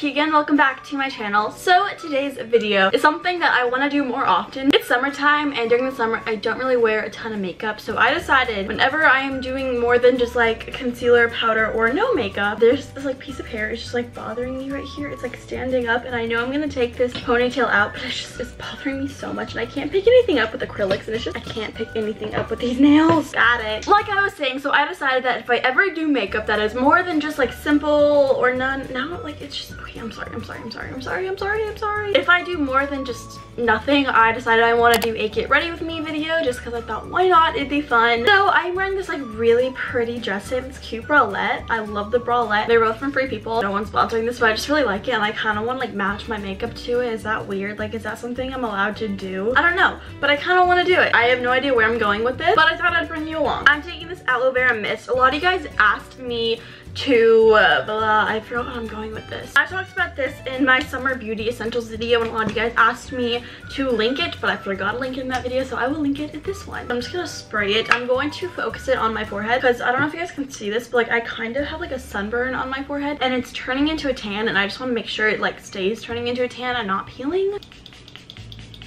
Keegan. Welcome back to my channel. So today's video is something that I want to do more often. It's summertime, and during the summer I don't really wear a ton of makeup, so I decided whenever I am doing more than just like concealer, powder, or no makeup, there's this like piece of hair. It's just like bothering me right here. It's like standing up, and I know I'm gonna take this ponytail out, but it's bothering me so much, and I can't pick anything up with acrylics, and it's just I can't pick anything up with these nails. Got it. Like I was saying, so I decided that if I ever do makeup that is more than just like simple or none, now like it's just okay. I'm sorry. If I do more than just nothing, I decided I want to do a get ready with me video just because I thought why not, it'd be fun. So I'm wearing this like really pretty dress today, this cute bralette. I love the bralette. They're both from Free People. No one's sponsoring this, but I just really like it, and I kind of want to like match my makeup to it. Is that weird? Like, is that something I'm allowed to do? I don't know, but I kind of want to do it. I have no idea where I'm going with this, but I thought I'd bring you along. I'm taking this Aloe Vera mist. A lot of you guys asked me to I forgot what I'm going with this. I talked about this in my summer beauty essentials video, and a lot of you guys asked me to link it, but I forgot to link it in that video, so I will link it in this one. I'm just gonna spray it. I'm going to focus it on my forehead because I don't know if you guys can see this, but like I kind of have like a sunburn on my forehead, and it's turning into a tan, and I just want to make sure it like stays turning into a tan and not peeling.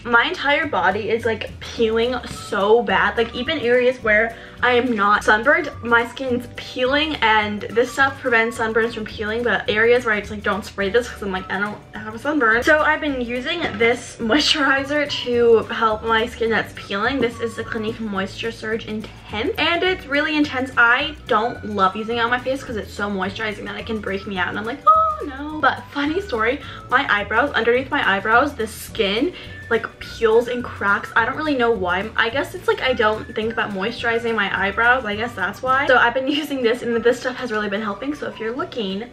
My entire body is like peeling so bad, like even areas where I am not sunburned, my skin's peeling, and this stuff prevents sunburns from peeling, but areas where I just like don't spray this because I'm like I don't have a sunburn. So I've been using this moisturizer to help my skin that's peeling. This is the Clinique Moisture Surge Intense, and it's really intense. I don't love using it on my face because it's so moisturizing that it can break me out, and I'm like, oh no. But funny story, my eyebrows, underneath my eyebrows, the skin like peels and cracks. I don't really know why. I guess it's like I don't think about moisturizing my eyebrows. I guess that's why. So I've been using this, and this stuff has really been helping. So if you're looking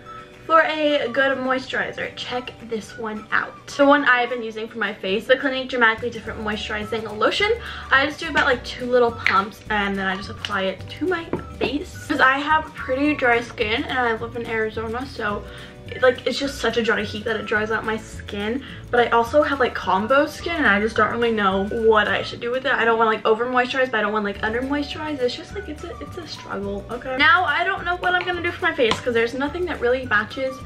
for a good moisturizer, check this one out. The one I've been using for my face, the Clinique Dramatically Different Moisturizing Lotion. I just do about like 2 little pumps, and then I just apply it to my face because I have pretty dry skin, and I live in Arizona, so like it's just such a dry heat that it dries out my skin. But I also have like combo skin, and I just don't really know what I should do with it. I don't want to like over moisturize, but I don't want like under moisturize. It's just like it's a struggle. Okay, now I don't know what I'm gonna do for my face because there's nothing that really matches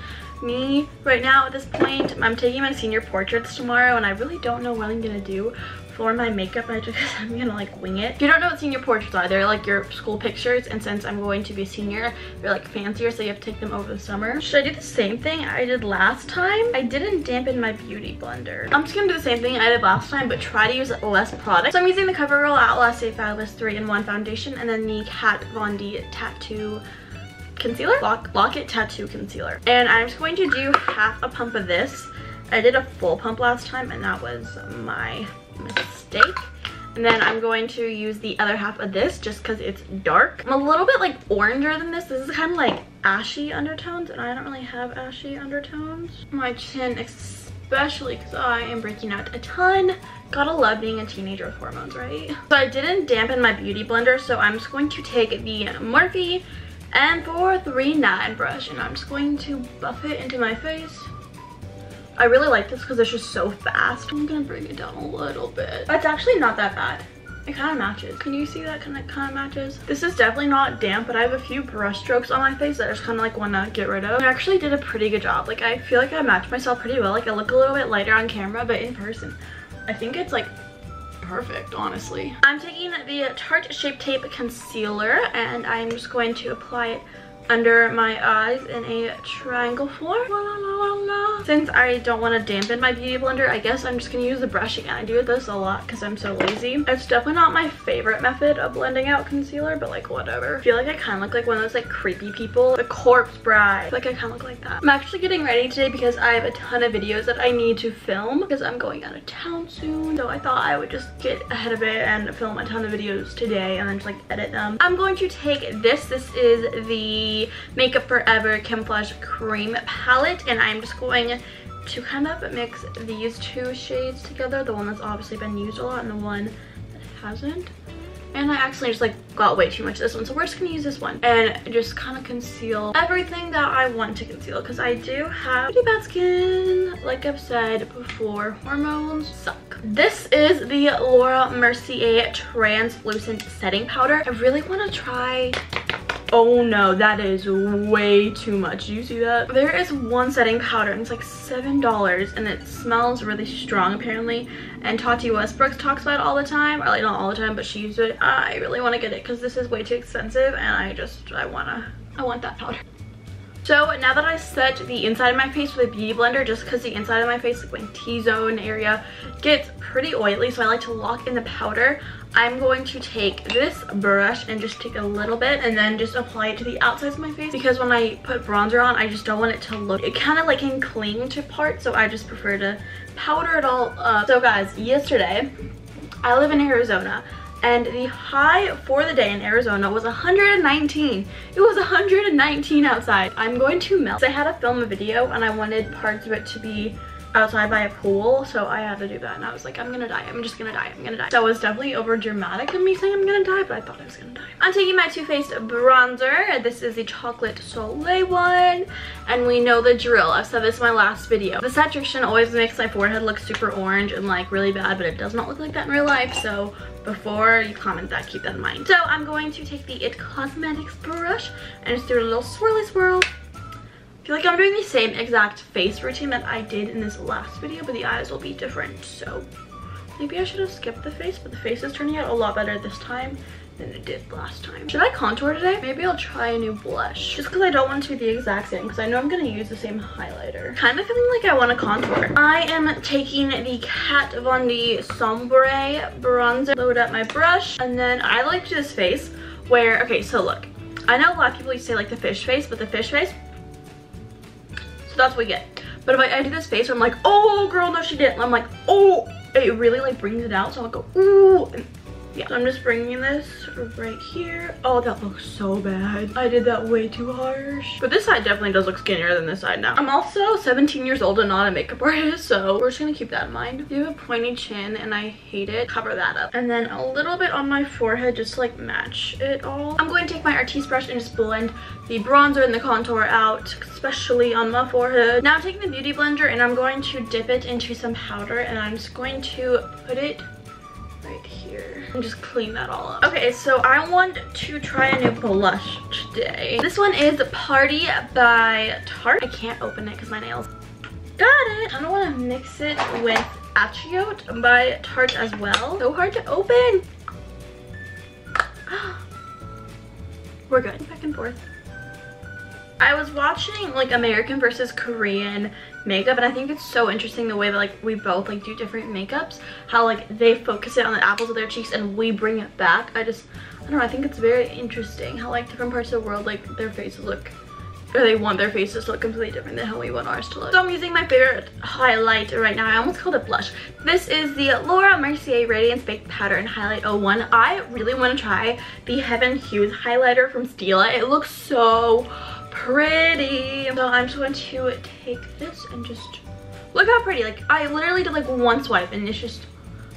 me right now at this point. I'm taking my senior portraits tomorrow, and I really don't know what I'm gonna do for my makeup. I'm gonna like wing it. If you don't know what senior portraits are, they're like your school pictures, and since I'm going to be a senior, they're like fancier, so you have to take them over the summer. Should I do the same thing I did last time? I didn't dampen my beauty blender. I'm just gonna do the same thing I did last time, but try to use less product. So I'm using the Covergirl Outlast Stay Fabulous 3-in-1 foundation, and then the Kat Von D Tattoo concealer, Lock It Tattoo concealer, and I'm just going to do half a pump of this. I did a full pump last time, and that was my mistake. And then I'm going to use the other half of this just because it's dark. I'm a little bit like oranger than this. This is kind of like ashy undertones, and I don't really have ashy undertones. My chin especially because I am breaking out a ton. Gotta love being a teenager with hormones, right? So I didn't dampen my beauty blender, so I'm just going to take the Morphe M439 brush, and I'm just going to buff it into my face. I really like this because it's just so fast. I'm gonna bring it down a little bit. That's actually not that bad. It kind of matches. Can you see that kind of matches? This is definitely not damp, but I have a few brush strokes on my face that I just kind of like want to get rid of. I actually did a pretty good job. Like I feel like I matched myself pretty well. Like I look a little bit lighter on camera, but in person, I think it's like perfect, honestly. I'm taking the Tarte Shape Tape Concealer, and I'm just going to apply it under my eyes in a triangle form. Since I don't want to dampen my beauty blender, I guess I'm just gonna use the brush again. I do this a lot because I'm so lazy. It's definitely not my favorite method of blending out concealer, but like whatever. I feel like I kind of look like one of those like creepy people, the corpse bride. Like I kind of look like that. I'm actually getting ready today because I have a ton of videos that I need to film because I'm going out of town soon. So I thought I would just get ahead of it and film a ton of videos today and then just like edit them. I'm going to take this. This is the Makeup Forever Camouflage Cream Palette, and I'm just going to kind of mix these 2 shades together, the one that's obviously been used a lot and the one that hasn't. And I accidentally just like got way too much of this one, so we're just gonna use this one and just kind of conceal everything that I want to conceal because I do have pretty bad skin. Like I've said before, hormones suck. This is the Laura Mercier Translucent Setting Powder. I really want to try Oh no, that is way too much. Do you see that? There is one setting powder and it's like $7 and it smells really strong apparently. And Tati Westbrook talks about it all the time, or like not all the time, but she uses it. I really want to get it because this is way too expensive and I want that powder. So now that I set the inside of my face with a beauty blender, just because the inside of my face, like my T-zone area, gets pretty oily, so I like to lock in the powder, I'm going to take this brush and just take a little bit and then just apply it to the outsides of my face, because when I put bronzer on, I just don't want it to look, it kind of like can cling to parts, so I just prefer to powder it all up. So guys, yesterday, I live in Arizona, and the high for the day in Arizona was 119. It was 119 outside. I'm going to melt. I had to film a video and I wanted parts of it to be outside by a pool, so I had to do that, and I was like, I'm gonna die, I'm just gonna die, I'm gonna die. So it was definitely over dramatic of me saying I'm gonna die, but I thought I was gonna die. I'm taking my Too Faced bronzer. This is the Chocolate Soleil one, and we know the drill. I've said this in my last video. The saturation always makes my forehead look super orange and like really bad, but it does not look like that in real life, so before you comment that, keep that in mind. So I'm going to take the It Cosmetics brush and just do a little swirly swirl. I feel like I'm doing the same exact face routine that I did in this last video, but the eyes will be different, so maybe I should have skipped the face, but the face is turning out a lot better this time than it did last time. Should I contour today? Maybe I'll try a new blush, just because I don't want it to be the exact same, because I know I'm going to use the same highlighter. Kind of feeling like I want to contour. I am taking the Kat Von D Sombre bronzer, load up my brush, and then I like to do this face where, okay, so look, I know a lot of people used to say like the fish face, but the fish face, that's what we get. But if I do this face where I'm like, oh girl, no she didn't, I'm like, oh, it really like brings it out, so I'll go ooh, and yeah. So I'm just bringing this right here. Oh, that looks so bad. I did that way too harsh. But this side definitely does look skinnier than this side now. I'm also 17 years old and not a makeup artist, so we're just gonna keep that in mind. You have a pointy chin and I hate it. Cover that up. And then a little bit on my forehead just to like match it all. I'm going to take my Artiste brush and just blend the bronzer and the contour out, especially on my forehead. Now I'm taking the beauty blender and I'm going to dip it into some powder, and I'm just going to put it right here and just clean that all up. Okay, so I want to try a new blush today. This one is Party by Tarte. I can't open it because my nails. Got it. I don't want to mix it with Achiote by Tarte as well. So hard to open. We're good. Back and forth. I was watching like American versus Korean makeup, and I think it's so interesting the way that like we both like do different makeups, how like they focus it on the apples of their cheeks and we bring it back. I don't know, I think it's very interesting how like different parts of the world like their faces look, or they want their faces to look completely different than how we want ours to look. So I'm using my favorite highlight right now. I almost called it blush. This is the L'Oreal Mercier Radiance Baked Powder and Highlight 01. I really want to try the Heaven Hues highlighter from Stila. It looks so pretty. So I'm just going to take this and just look how pretty. Like I literally did like one swipe and it's just,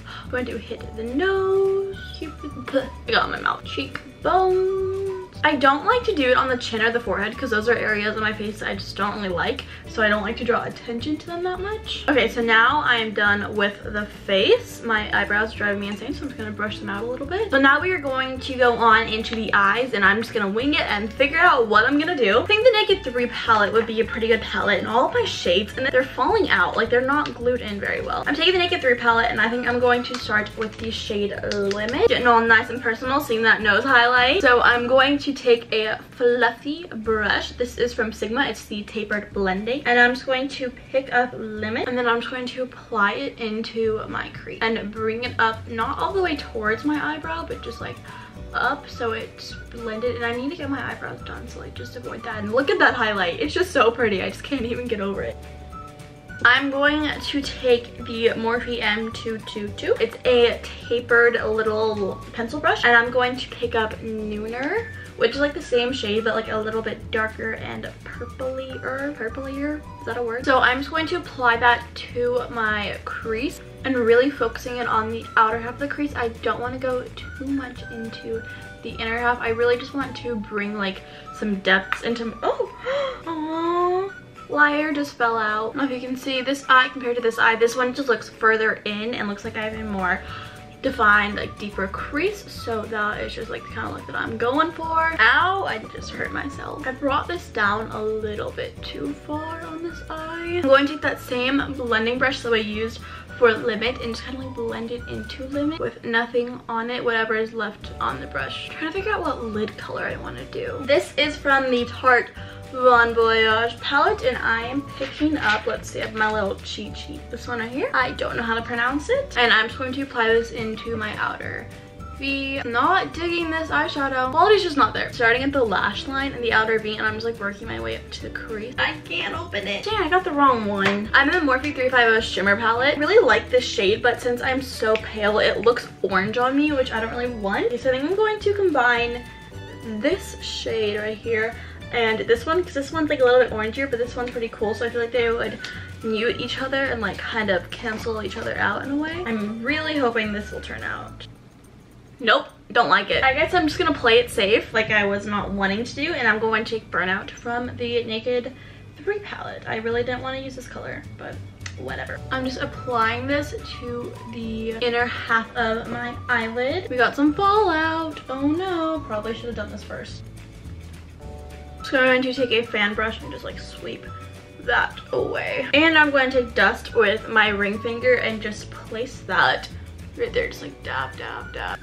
I'm going to hit the nose, I got on my mouth, cheekbones. I don't like to do it on the chin or the forehead because those are areas of my face that I just don't really like, so I don't like to draw attention to them that much. Okay, so now I am done with the face. My eyebrows are driving me insane, so I'm just gonna brush them out a little bit. So now we are going to go on into the eyes, and I'm just gonna wing it and figure out what I'm gonna do. I think the Naked 3 palette would be a pretty good palette, and all of my shades, and they're falling out, like they're not glued in very well. I'm taking the Naked 3 palette, and I think I'm going to start with the shade Limit. Getting all nice and personal, seeing that nose highlight. So I'm going to take a fluffy brush. This is from Sigma. It's the tapered blending, and I'm just going to pick up Limit, and then I'm just going to apply it into my crease and bring it up, not all the way towards my eyebrow, but just like up so it's blended. And I need to get my eyebrows done, so like just avoid that. And look at that highlight, it's just so pretty. I just can't even get over it. I'm going to take the Morphe M222. It's a tapered little pencil brush, and I'm going to pick up Nooner, which is like the same shade but like a little bit darker and purplier, is that a word? So I'm just going to apply that to my crease and really focusing it on the outer half of the crease. I don't want to go too much into the inner half. I really just want to bring like some depths into, oh, Liar just fell out. I don't know if you can see this eye compared to this eye. This one just looks further in and looks like I have a more defined, like deeper crease. So that is just like the kind of look that I'm going for. Ow, I just hurt myself. I brought this down a little bit too far on this eye. I'm going to take that same blending brush that I used for Limit and just kind of like blend it into Limit with nothing on it, whatever is left on the brush. I'm trying to figure out what lid color I want to do. This is from the Tarte Bon Voyage palette, and I am picking up, let's see, I have my little cheat sheet. This one right here. I don't know how to pronounce it. And I'm just going to apply this into my outer V. Not digging this eyeshadow. Quality's just not there. Starting at the lash line and the outer V, and I'm just like working my way up to the crease. I can't open it. Dang, I got the wrong one. I'm in the Morphe 350 shimmer palette. I really like this shade, but since I'm so pale, it looks orange on me, which I don't really want. Okay, so I think I'm going to combine this shade right here and this one, because this one's like a little bit orangier, but this one's pretty cool, so I feel like they would mute each other and like kind of cancel each other out in a way. I'm really hoping this will turn out. Nope, don't like it. I guess I'm just gonna play it safe like I was not wanting to do, and I'm going to take Burnout from the Naked 3 palette. I really didn't want to use this color, but whatever. I'm just applying this to the inner half of my eyelid. We got some fallout. Oh no, probably should have done this first. So I'm going to take a fan brush and just like sweep that away. And I'm going to take dust with my ring finger and just place that right there, just like dab, dab, dab.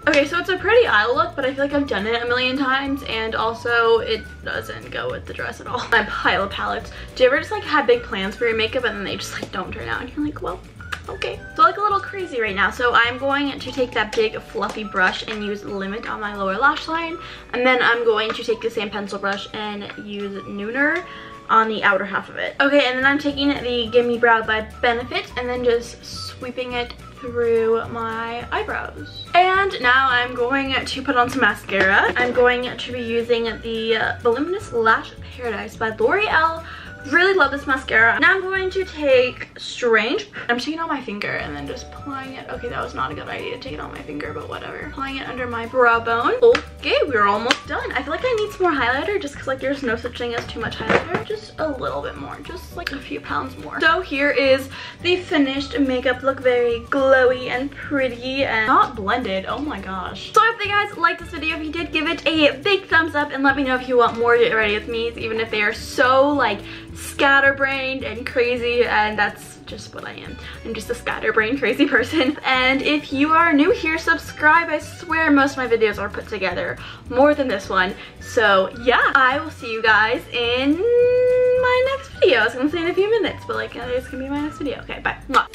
Okay, so it's a pretty eye look, but I feel like I've done it a million times, and also it doesn't go with the dress at all. My pile of palettes. Do you ever just like have big plans for your makeup and then they just like don't turn out, and you're like, well, okay. So like a little crazy right now. So I'm going to take that big fluffy brush and use Limit on my lower lash line, and then I'm going to take the same pencil brush and use Nooner on the outer half of it. Okay, and then I'm taking the Gimme Brow by Benefit and then just sweeping it through my eyebrows. And now I'm going to put on some mascara. I'm going to be using the Voluminous Lash Paradise by L'Oreal. Really love this mascara. Now I'm going to take Strange. I'm taking it on my finger and then just applying it. Okay, that was not a good idea to take it on my finger, but whatever. Applying it under my brow bone. Okay, we're almost done. I feel like I need some more highlighter just because like there's no such thing as too much highlighter. Just a little bit more, just like a few pounds more. So here is the finished makeup look. Very glowy and pretty and not blended. Oh my gosh. So I hope you guys liked this video. If you did, give it a big thumbs up and let me know if you want more Get Ready With Me's, even if they are so like scatterbrained and crazy, and that's just what I am. I'm just a scatterbrained crazy person. And if you are new here, subscribe. I swear most of my videos are put together more than this one. So yeah, I will see you guys in my next video. I was gonna say in a few minutes, but like it's gonna be my next video. Okay, bye. Mwah.